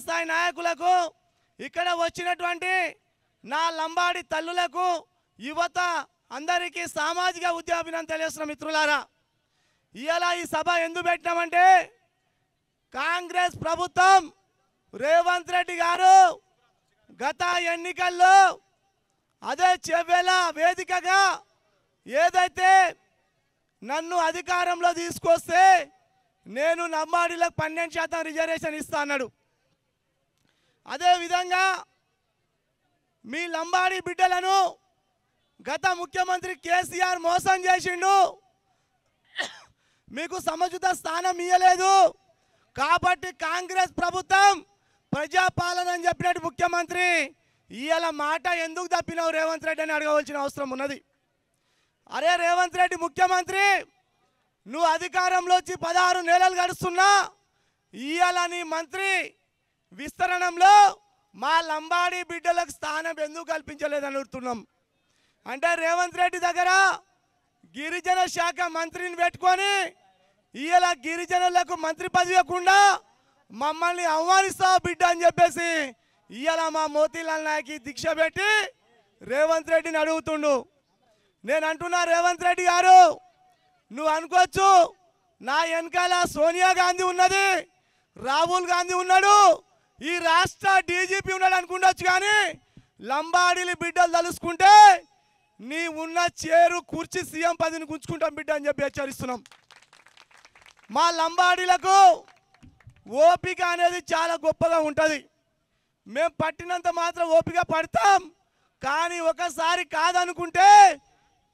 స్థాయి నాయకులకు, ఇక్కడ వచ్చినటువంటి నా లంబాడి తల్లులకు, యువత అందరికీ సామాజిక ఉద్యమాభినందనలు తెలియజేస్తున్న మిత్రులారా, ఇవాళ ఈ సభ ఎందుకు పెట్టినామంటే కాంగ్రెస్ ప్రభుత్వం రేవంత్ రెడ్డి గారు గత ఎన్నికల్లో అదే చెవ్వేల వేదికగా ఏదైతే నన్ను అధికారంలో తీసుకొస్తే నేను లంబాడీలకు 12% రిజర్వేషన్ ఇస్తా అన్నాడు. అదేవిధంగా మీ లంబాడీ బిడ్డలను గత ముఖ్యమంత్రి కేసీఆర్ మోసం చేసిండు, మీకు సముచిత స్థానం ఇవ్వలేదు కాబట్టి కాంగ్రెస్ ప్రభుత్వం ప్రజాపాలన అని చెప్పినట్టు ముఖ్యమంత్రి ఇవాళ మాట ఎందుకు తప్పినావు రేవంత్ రెడ్డి అని అడగవలసిన అవసరం ఉన్నది. అరే రేవంత్ రెడ్డి ముఖ్యమంత్రి, నువ్వు అధికారంలో వచ్చి 16 నెలలు గడుస్తున్నా ఇవాళ నీ మంత్రి విస్తరణంలో మా లంబాడీ బిడ్డలకు స్థానం ఎందుకు కల్పించలేదని అడుగుతున్నాం. అంటే రేవంత్ రెడ్డి దగ్గర గిరిజన శాఖ మంత్రిని పెట్టుకొని ఇవాళ గిరిజనులకు మంత్రి పదవి ఇవ్వకుండా మమ్మల్ని అవమానిస్తావు బిడ్డ అని చెప్పేసి ఇవాళ మా మోతీలాల్ నాయక్ దీక్ష పెట్టి రేవంత్ రెడ్డిని అడుగుతుండు. నేను అంటున్నా రేవంత్ రెడ్డి గారు, నువ్వు అనుకోవచ్చు నా వెనకాల సోనియా గాంధీ ఉన్నది, రాహుల్ గాంధీ ఉన్నాడు, ఈ రాష్ట్ర డీజీపీ ఉన్నాడు అనుకుంటొచ్చు, కానీ లంబాడీలు బిడ్డలు తలుసుకుంటే నీ ఉన్న చేరు కుర్చీ సీఎం పదవిని గుంజుకుంటాం బిడ్డ అని చెప్పి హెచ్చరిస్తున్నాం. మా లంబాడీలకు ఓపిక అనేది చాలా గొప్పగా ఉంటుంది. మేము పట్టినంత మాత్రం ఓపిక పడతాం, కానీ ఒకసారి కాదనుకుంటే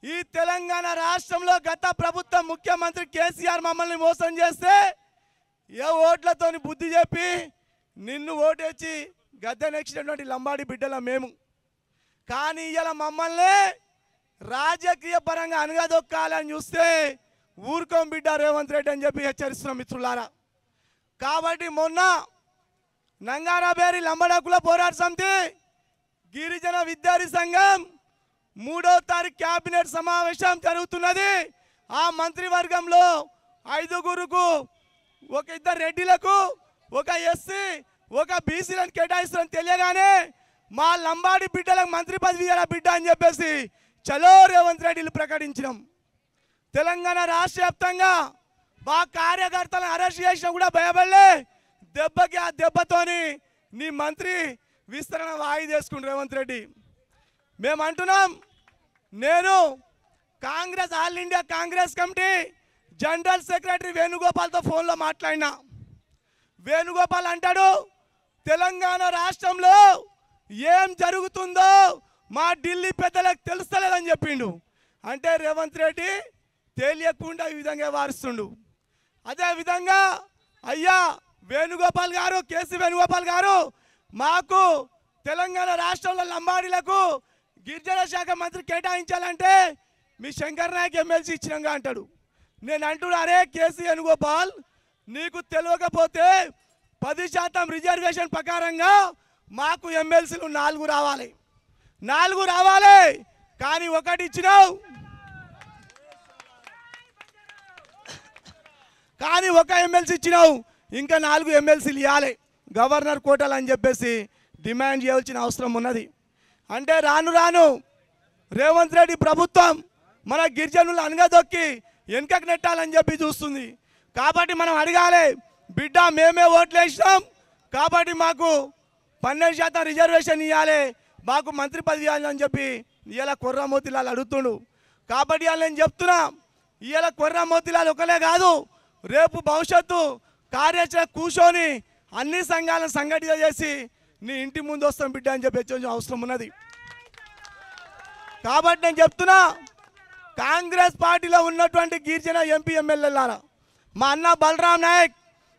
ఈ తెలంగాణ రాష్ట్రంలో గత ప్రభుత్వం ముఖ్యమంత్రి కేసీఆర్ మమ్మల్ని మోసం చేస్తే ఏ ఓట్లతోని బుద్ధి చెప్పి నిన్ను ఓటేసి గద్దెనెక్కినటువంటి లంబాడీ బిడ్డల మేము. కానీ ఇలా మమ్మల్ని రాజకీయ పరంగా అనగదొక్కాలని చూస్తే ఊరుకోం బిడ్డ రేవంత్ రెడ్డి అని చెప్పి హెచ్చరిస్తున్నాం మిత్రులారా. కాబట్టి మొన్న నంగారాబేరి లంబడకుల పోరాట సమితి గిరిజన విద్యార్థి సంఘం 3వ తారీఖు క్యాబినెట్ సమావేశం జరుగుతున్నది. ఆ మంత్రివర్గంలో 5గురుకు, ఒక 2 రెడ్డిలకు, ఒక ఎస్సీ, ఒక బీసీలను కేటాయిస్తారని తెలియగానే మా లంబాడి బిడ్డలకు మంత్రి పదవి ఇవ్వాలా బిడ్డ అని చెప్పేసి చలో రేవంత్ రెడ్డిలు ప్రకటించినాం. తెలంగాణ రాష్ట్ర వ్యాప్తంగా మా కార్యకర్తలను అరెస్ట్ చేసినా కూడా భయపడలే, దెబ్బకి ఆ దెబ్బతోని నీ మంత్రి విస్తరణ వాయిదా వేసుకుంటు రేవంత్ రెడ్డి. మేము అంటున్నాం, నేను Congress all India Congress committee general secretary వేణుగోపాల్తో ఫోన్లో మాట్లాడినా. వేణుగోపాల్ అంటాడు, తెలంగాణ రాష్ట్రంలో ఏం జరుగుతుందో మా ఢిల్లీ పెద్దలకు తెలుస్తలేదని చెప్పిండు. అంటే రేవంత్ రెడ్డి తెలియకుండా ఈ విధంగా వారుస్తుండు. అదేవిధంగా అయ్యా వేణుగోపాల్ గారు, కేసీ వేణుగోపాల్ గారు, మాకు తెలంగాణ రాష్ట్రంలో లంబాడీలకు గిరిజన శాఖ మంత్రి కేటాయించాలంటే మీ శంకర్ నాయక్ ఎమ్మెల్సీ ఇచ్చినాగా అంటాడు. నేను అంటున్నా, అరే కేసీ వేణుగోపాల్, నీకు తెలియకపోతే 10% రిజర్వేషన్ ప్రకారంగా మాకు ఎమ్మెల్సీలు 4 రావాలి, 4 రావాలి, కానీ 1 ఇచ్చినావు, కానీ 1 ఎమ్మెల్సీ ఇచ్చినావు, ఇంకా 4 ఎమ్మెల్సీలు ఇవ్వాలి గవర్నర్ కోటలు అని చెప్పేసి డిమాండ్ చేయాల్సిన అవసరం ఉన్నది. అంటే రాను రాను రేవంత్ రెడ్డి ప్రభుత్వం మన గిరిజనులు అనగదొక్కి వెనుకకు నెట్టాలని చెప్పి చూస్తుంది. కాబట్టి మనం అడగాలి, బిడ్డ మేమే ఓట్లు వేసినాం కాబట్టి మాకు 12% రిజర్వేషన్ ఇవ్వాలి, మాకు మంత్రి పదవి ఇవ్వాలని చెప్పి ఇలా కొర్ర మోతీలాల్ అడుగుతుండు. కాబట్టి ఇవాళ నేను చెప్తున్నా, ఇవాళ కొర్ర మోతీలాల్ ఒకలే కాదు, రేపు భవిష్యత్తు కార్యాచరణ కూర్చొని అన్ని సంఘాలను సంఘటిత చేసి నీ ఇంటి ముందు వస్తాం బిడ్డ అని చెప్పి అవసరం ఉన్నది. కాబట్టి నేను చెప్తున్నా, కాంగ్రెస్ పార్టీలో ఉన్నటువంటి గిరిజన ఎంపీ ఎమ్మెల్యేలారా, మా అన్న బలరాం నాయక్,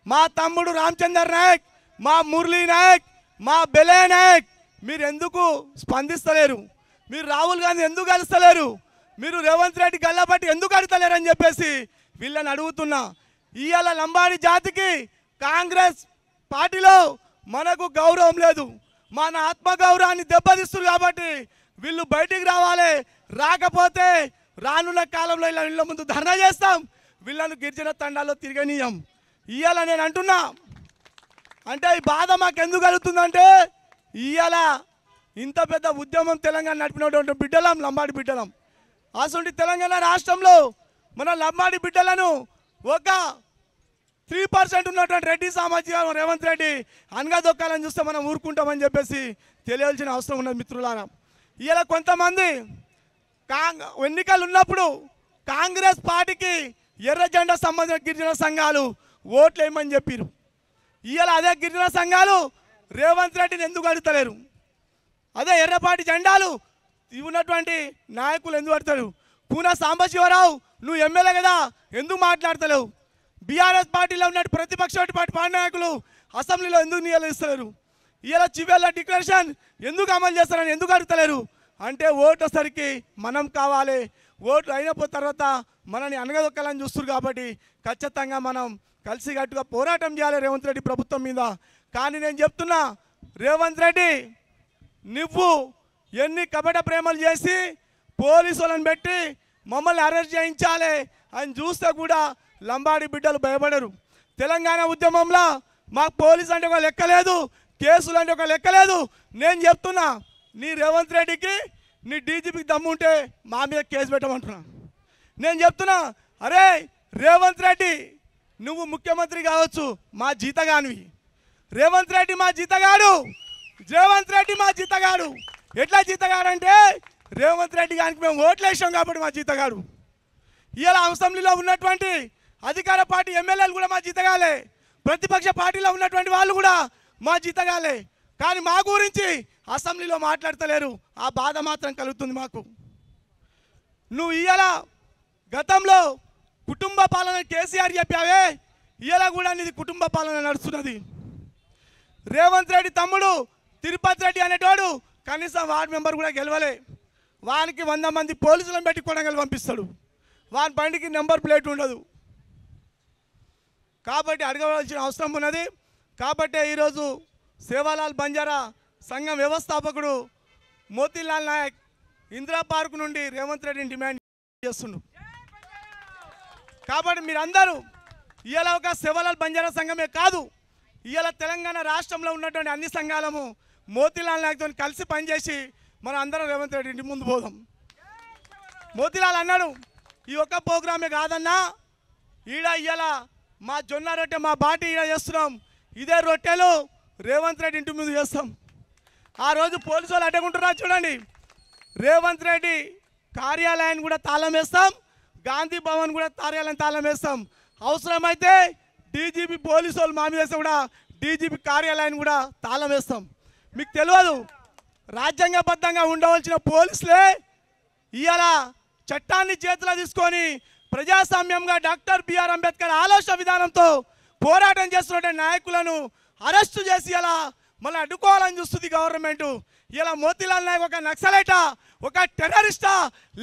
మా తమ్ముడు రామచందర్ నాయక్, మా మురళీ నాయక్, మా బెలే నాయక్, మీరు ఎందుకు స్పందిస్తలేరు? మీరు రాహుల్ గాంధీ ఎందుకు కలుస్తలేరు? మీరు రేవంత్ రెడ్డి గల్లబట్టి ఎందుకు అడుగుతలేరు అని చెప్పేసి వీళ్ళని అడుగుతున్నా. ఇవాళ లంబాడి జాతికి కాంగ్రెస్ పార్టీలో మనకు గౌరవం లేదు, మన ఆత్మగౌరవాన్ని దెబ్బతీస్తున్నారు. కాబట్టి వీళ్ళు బయటికి రావాలి, రాకపోతే రానున్న కాలంలో ఇలా వీళ్ళ ముందు ధర్నా చేస్తాం, వీళ్ళను గిరిజన తండాల్లో తిరగనీయం. ఇవాళ నేను అంటున్నా, అంటే ఈ బాధ మాకు ఎందుకు కలుగుతుందంటే ఇవాళ ఇంత పెద్ద ఉద్యమం తెలంగాణ నడిపినటువంటి బిడ్డలం లంబాడి బిడ్డలం. అసలు తెలంగాణ రాష్ట్రంలో మన లంబాడి బిడ్డలను ఒక 3% ఉన్నటువంటి రెడ్డి సామాజిక రేవంత్ రెడ్డి అనగదొక్కాలని చూస్తే మనం ఊరుకుంటామని చెప్పేసి తెలియాల్సిన అవసరం ఉన్నది మిత్రులారా. ఇలా కొంతమంది ఎన్నికలు ఉన్నప్పుడు కాంగ్రెస్ పార్టీకి ఎర్ర జెండా సంబంధించిన గిరిజన సంఘాలు ఓట్లు వేయమని చెప్పారు. ఇవాళ అదే గిరిజన సంఘాలు రేవంత్ రెడ్డిని ఎందుకు అడుగుతలేరు? అదే ఎర్రపాటి జెండాలు ఉన్నటువంటి నాయకులు ఎందుకు అడుగుతారు? పూనా సాంబశివరావు నువ్వు ఎమ్మెల్యే కదా ఎందుకు మాట్లాడతలేవు? బీఆర్ఎస్ పార్టీలో ఉన్న ప్రతిపక్ష పార్టీ నాయకులు అసెంబ్లీలో ఎందుకు నిలదీస్తలేరు? ఇలా చివరిలో డిక్లరేషన్ ఎందుకు అమలు చేస్తారని ఎందుకు అడుగుతలేరు? అంటే ఓటు సరికి మనం కావాలి, ఓటు అయిన తర్వాత మనని అనగదొక్కాలని చూస్తారు. కాబట్టి ఖచ్చితంగా మనం కలిసికట్టుగా పోరాటం చేయాలి రేవంత్ రెడ్డి ప్రభుత్వం మీద. కానీ నేను చెప్తున్నా, రేవంత్ రెడ్డి నువ్వు ఎన్ని కపట ప్రేమలు చేసి పోలీసులను పెట్టి మమ్మల్ని అరెస్ట్ చేయించాలి అని చూస్తే కూడా లంబాడి బిడ్డలు భయపడరు. తెలంగాణ ఉద్యమంలో మాకు పోలీసు అంటే ఒక లెక్క లేదు, కేసులు అంటే ఒక లెక్క లేదు. నేను చెప్తున్నా, నీ రేవంత్ రెడ్డికి నీ డీజీపీకి దమ్ముంటే మా మీద కేసు పెట్టమంటున్నా. నేను చెప్తున్నా, అరే రేవంత్ రెడ్డి నువ్వు ముఖ్యమంత్రి కావచ్చు, మా జీతగానివి. రేవంత్ రెడ్డి మా జీతగాడు, రేవంత్ రెడ్డి మా జీతగాడు. ఎట్లా జీతగాడు అంటే రేవంత్ రెడ్డి గారికి మేము ఓట్లు వేసాం కాబట్టి మా జీతగాడు. ఇలా అసెంబ్లీలో ఉన్నటువంటి అధికార పార్టీ ఎమ్మెల్యేలు కూడా మా జీతగాలే, ప్రతిపక్ష పార్టీలో ఉన్నటువంటి వాళ్ళు కూడా మా జీతగాలే. కానీ మా గురించి అసెంబ్లీలో మాట్లాడతలేరు. ఆ బాధ మాత్రం కలుగుతుంది మాకు. నువ్వు ఇవాళ గతంలో కుటుంబ పాలన కేసీఆర్ చెప్పావే, ఇవాళ కూడా నీది కుటుంబ పాలన నడుస్తున్నది. రేవంత్ రెడ్డి తమ్ముడు తిరుపతి రెడ్డి అనేటోడు కనీసం వార్డు మెంబర్ కూడా గెలవలే. వానికి 100 మంది పోలీసులను పెట్టి కొనగలు పంపిస్తాడు. వాని బండికి నెంబర్ ప్లేట్ ఉండదు. కాబట్టి అడగవలసిన అవసరం ఉన్నది. కాబట్టి ఈరోజు సేవాలాల్ బంజారా సంఘం వ్యవస్థాపకుడు మోతీలాల్ నాయక్ ఇందిరా పార్క్ నుండి రేవంత్ రెడ్డిని డిమాండ్ చేస్తుండు. కాబట్టి మీరందరూ ఇవాళ ఒక సేవాలాల్ బంజారా సంఘమే కాదు, ఇవాళ తెలంగాణ రాష్ట్రంలో ఉన్నటువంటి అన్ని సంఘాలము మోతీలాల్ నాయక్తో కలిసి పనిచేసి మనం అందరం రేవంత్ రెడ్డి ఇంటి ముందు పోదాం. మోతీలాల్ అన్నాడు, ఈ ఒక్క ప్రోగ్రామే కాదన్నా, ఈడ ఇవాళ మా జొన్న రొట్టె మా బాటి ఈడ చేస్తున్నాం, ఇదే రొట్టెలు రేవంత్ రెడ్డి ఇంటి ముందు చేస్తాం. ఆ రోజు పోలీసు వాళ్ళు అడ్డుకుంటున్నారు చూడండి. రేవంత్ రెడ్డి కార్యాలయాన్ని కూడా తాళం వేస్తాం, గాంధీ భవన్ కూడా కార్యాలయం తాళం వేస్తాం. అవసరమైతే డీజీపీ పోలీసు వాళ్ళు మా మీద వేస్తే కూడా డీజీపీ కార్యాలయాన్ని కూడా తాళం వేస్తాం. మీకు తెలియదు, రాజ్యాంగబద్ధంగా ఉండవలసిన పోలీసులే ఇవాళ చట్టాన్ని చేతిలో తీసుకొని ప్రజాస్వామ్యంగా డాక్టర్ బిఆర్ అంబేద్కర్ ఆలోచన విధానంతో పోరాటం చేస్తున్న నాయకులను అరెస్టు చేసి ఇలా మళ్ళీ అడ్డుకోవాలని చూస్తుంది గవర్నమెంట్. ఇలా మోతీలాల్ నాయక్ ఒక నక్సలైటా, ఒక టెర్రరిస్టా,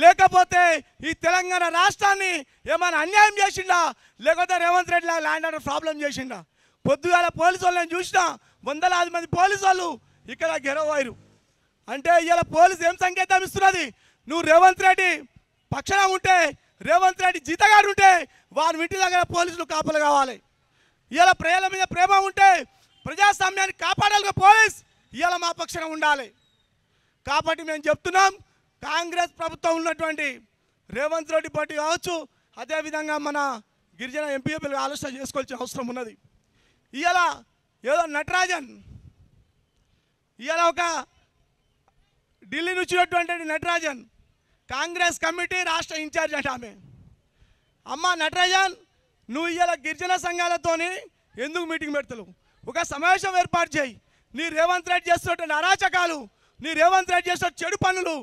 లేకపోతే ఈ తెలంగాణ రాష్ట్రాన్ని ఏమైనా అన్యాయం చేసిండా, లేకపోతే Revanth Reddy land order problem చేసిండా? పొద్దుగాల పోలీసు వాళ్ళని చూసినా 100 మంది పోలీసు వాళ్ళు ఇక్కడ గెలవారు. అంటే ఇలా పోలీసు ఏం సంకేతం ఇస్తున్నది? నువ్వు రేవంత్ రెడ్డి పక్షాన ఉంటే, రేవంత్ రెడ్డి జీతగాడు ఉంటే వారి ఇంటి దగ్గర పోలీసులు కాపలు కావాలి. ఇలా ప్రజల మీద ప్రేమ ఉంటే ప్రజాస్వామ్యాన్ని కాపాడాలిగా పోలీస్ ఇలా మా పక్షాన ఉండాలి. కాబట్టి మేము చెప్తున్నాం, కాంగ్రెస్ ప్రభుత్వం ఉన్నటువంటి రేవంత్ రెడ్డి పార్టీ కావచ్చు, అదేవిధంగా మన గిరిజన ఎంపీఎఫ్లు ఆలోచన చేసుకోవాల్సిన అవసరం ఉన్నది. ఇలా ఏదో నటరాజన్ ఇలా ఒక ఢిల్లీ నుంచి వచ్చినటువంటి నటరాజన్ కాంగ్రెస్ కమిటీ రాష్ట్ర ఇన్ఛార్జ్ అంటే ఆమె. అమ్మ నటరాజన్, నువ్వు ఇలా గిరిజన సంఘాలతోని ఎందుకు మీటింగ్ పెడతావు? ఒక సమావేశం ఏర్పాటు చేయి. నీ రేవంత్ రెడ్డి చేస్తున్నటువంటి అరాచకాలు, నీ రేవంత్ రెడ్డి చేస్తున్న చెడు పనులు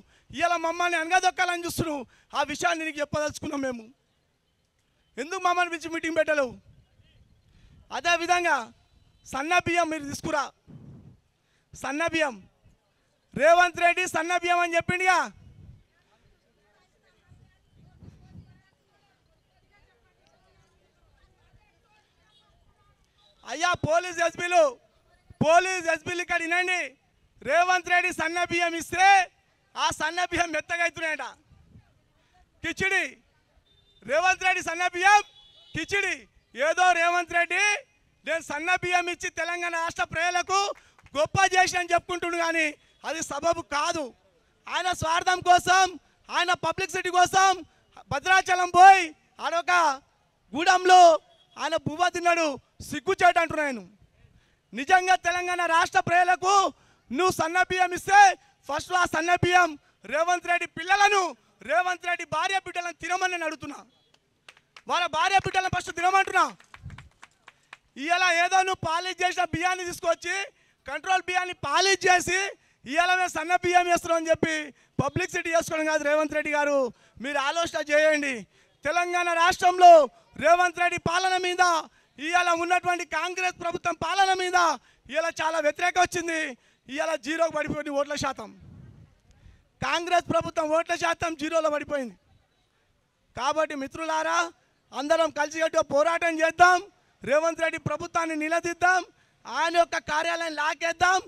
ఇలా మమ్మల్ని అనగదొక్కాలని చూస్తున్నావు. ఆ విషయాన్ని నీకు చెప్పదలుచుకున్నాం మేము. ఎందుకు మమ్మల్ని పిలిచి మీటింగ్ పెట్టలేవు? అదేవిధంగా సన్న బియ్యం మీరు తీసుకురా. సన్న బియ్యం రేవంత్ రెడ్డి సన్న బియ్యం అని చెప్పిండిగా. అయ్యా పోలీస్ ఎస్పీలు ఇక్కడ వినండి. రేవంత్ రెడ్డి సన్న బియ్యం ఇస్తే ఆ సన్న బియ్యం మెత్తగా అవుతున్నాయట. కిచిడి రేవంత్ రెడ్డి సన్న బియ్యం కిచిడి. ఏదో రేవంత్ రెడ్డి నేను సన్న బియ్యం ఇచ్చి తెలంగాణ రాష్ట్ర ప్రజలకు గొప్ప చేసి అని చెప్పుకుంటుండు, కానీ అది సబబు కాదు. ఆయన స్వార్థం కోసం, ఆయన పబ్లిసిటీ కోసం భద్రాచలం పోయి ఆడొక గూడెంలో ఆయన బువ్వ తిన్నాడు. సిగ్గుచేటు అంటున్నాను. నిజంగా తెలంగాణ రాష్ట్ర ప్రజలకు నువ్వు సన్న బియ్యం ఇస్తే ఫస్ట్ ఆ సన్న బియ్యం రేవంత్ రెడ్డి పిల్లలను, రేవంత్ రెడ్డి భార్య బిడ్డలను తినమని నేను అడుగుతున్నా. వాళ్ళ భార్య బిడ్డలను ఫస్ట్ తినమంటున్నా. ఇలా ఏదో నువ్వు పాలిష్ చేసిన బియ్యాన్ని తీసుకొచ్చి కంట్రోల్ బియ్యాన్ని పాలిష్ చేసి ఇవాళ మేము సన్న బియ్యం వేస్తున్నాం అని చెప్పి పబ్లిసిటీ చేసుకోవడం కాదు. రేవంత్ రెడ్డి గారు మీరు ఆలోచన చేయండి. తెలంగాణ రాష్ట్రంలో రేవంత్ రెడ్డి పాలన మీద, ఇవాళ ఉన్నటువంటి కాంగ్రెస్ ప్రభుత్వం పాలన మీద ఇవాళ చాలా వ్యతిరేకం వచ్చింది. ఇవాళ జీరోకి పడిపోయింది ఓట్ల శాతం. కాంగ్రెస్ ప్రభుత్వం ఓట్ల శాతం జీరోలో పడిపోయింది. కాబట్టి మిత్రులారా, అందరం కలిసికట్టుగా పోరాటం చేద్దాం. రేవంత్ రెడ్డి ప్రభుత్వాన్ని నిలదీద్దాం. ఆయన యొక్క కార్యాలయం లాకేద్దాం.